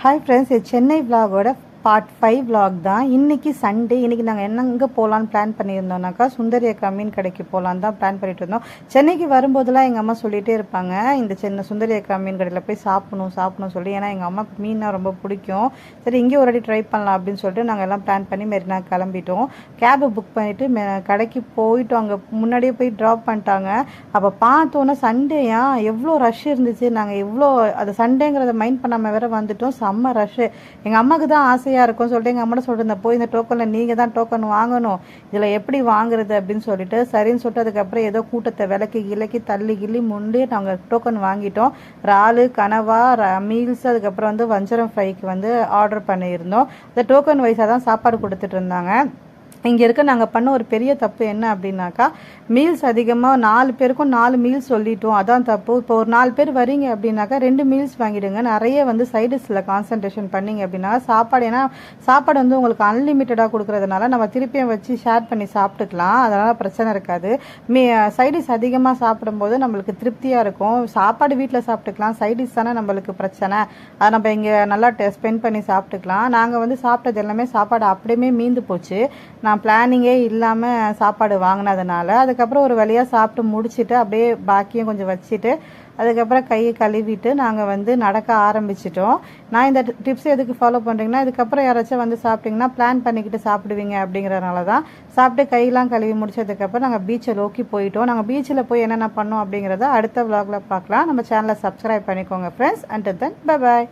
Hi friends, இது Chennai விலாகோட part 5 vlog தான். இன்றைக்கி சண்டே. இன்றைக்கி நாங்கள் எங்கே போகலான்னு பிளான் பண்ணியிருந்தோம்னாக்கா சுந்தரி அக்கா மீன் கடைக்கு போகலான்னு தான் பிளான் பண்ணிட்டு இருந்தோம். சென்னைக்கு வரும்போதெல்லாம் எங்கள் அம்மா சொல்லிகிட்டே இருப்பாங்க, இந்த சுந்தரி அக்கா மீன் கடையில் போய் சாப்பிடணும் சொல்லி. ஏன்னா எங்கள் அம்மாவுக்கு மீன்னா ரொம்ப பிடிக்கும். சரி, இங்கே ஒரு வாட்டி ட்ரை பண்ணலாம் அப்படின்னு சொல்லிட்டு நாங்கள் எல்லாம் பிளான் பண்ணி மெரினா கிளம்பிட்டோம். கேபை புக் பண்ணிவிட்டு கடைக்கு போயிட்டோம். அங்கே முன்னாடியே போய் ட்ராப் பண்ணிட்டாங்க. அப்போ பார்த்தோன்னா சண்டேயா எவ்வளோ ரஷ் இருந்துச்சு. நாங்கள் எவ்வளோ அது சண்டேங்கிறத மைண்ட் பண்ணாமல் வேறு வந்துட்டோம். செம்ம ரஷ்ஷு. எங்கள் அம்மாவுக்கு தான் ஆசையாக இருக்கும் சொல்லிட்டு எங்கள் அம்மா சொல்லியிருந்தேன், போய் இந்த டோக்கனில் நீங்கள் தான் டோக்கன் வாங்கணும், இதில் எப்படி வாங்குறது அப்படின்னு சொல்லிட்டு சரின்னு சொல்லிட்டு அதுக்கப்புறம் ஏதோ கூட்டத்தை விலக்கி தள்ளி கிள்ளி முன்னே நாங்கள் டோக்கன் வாங்கிட்டோம். இறாலு, கனவா, மீல்ஸ், அதுக்கப்புறம் வஞ்சரம் ஃப்ரைக்கு ஆர்டர் பண்ணியிருந்தோம். இந்த டோக்கன் வைஸாக தான் சாப்பாடு கொடுத்துட்டு இருந்தாங்க. இங்கே இருக்க நாங்கள் பண்ண ஒரு பெரிய தப்பு என்ன அப்படின்னாக்கா, மீல்ஸ் அதிகமாக 4 பேருக்கும் 4 மீல்ஸ் சொல்லிட்டோம். அதான் தப்பு. இப்போ ஒரு 4 பேர் வரீங்க அப்படின்னாக்கா 2 மீல்ஸ் வாங்கிடுங்க. நிறைய சைடிஸில் கான்சன்ட்ரேஷன் பண்ணிங்க அப்படின்னா சாப்பாடு, ஏன்னா சாப்பாடு உங்களுக்கு அன்லிமிட்டடாக கொடுக்குறதுனால நம்ம திருப்பியும் வச்சு ஷேர் பண்ணி சாப்பிட்டுக்கலாம். அதனால் பிரச்சனை இருக்காது. சைடிஸ் அதிகமாக சாப்பிடும்போது நம்மளுக்கு திருப்தியாக இருக்கும். சாப்பாடு வீட்டில் சாப்பிட்டுக்கலாம், சைடிஸ் தானே நம்மளுக்கு பிரச்சனை. அதை நம்ம இங்கே நல்லா ஸ்பெண்ட் பண்ணி சாப்பிட்டுக்கலாம். நாங்கள் சாப்பிட்டது எல்லாமே சாப்பாடு அப்படியே மீந்து போச்சு. நான் பிளானிங்கே இல்லாமல் சாப்பாடு வாங்கினதுனால அதுக்கப்புறம் ஒரு வழியாக சாப்பிட்டு முடிச்சுட்டு அப்படியே பாக்கியும் கொஞ்சம் வச்சுட்டு அதுக்கப்புறம் கையை கழுவிட்டு நாங்கள் நடக்க ஆரம்பிச்சிட்டோம். நான் இந்த டிப்ஸ் எதுக்கு ஃபாலோ பண்ணுறீங்கன்னா, இதுக்கப்புறம் யாராச்சும் சாப்பிட்டிங்கன்னா பிளான் பண்ணிக்கிட்டு சாப்பிடுவீங்க அப்படிங்கிறதுனால தான். சாப்பிட்டு கையெல்லாம் கழுவி முடிச்சதுக்கப்புறம் நாங்கள் பீச்சை நோக்கி போயிட்டோம். நாங்கள் பீச்சில் போய் என்னென்ன பண்ணோம் அப்படிங்கிறத அடுத்த விலாகில் பார்க்கலாம். நம்ம சேனலை சப்ஸ்கிரைப் பண்ணிக்கோங்க friends. Until then bye bye.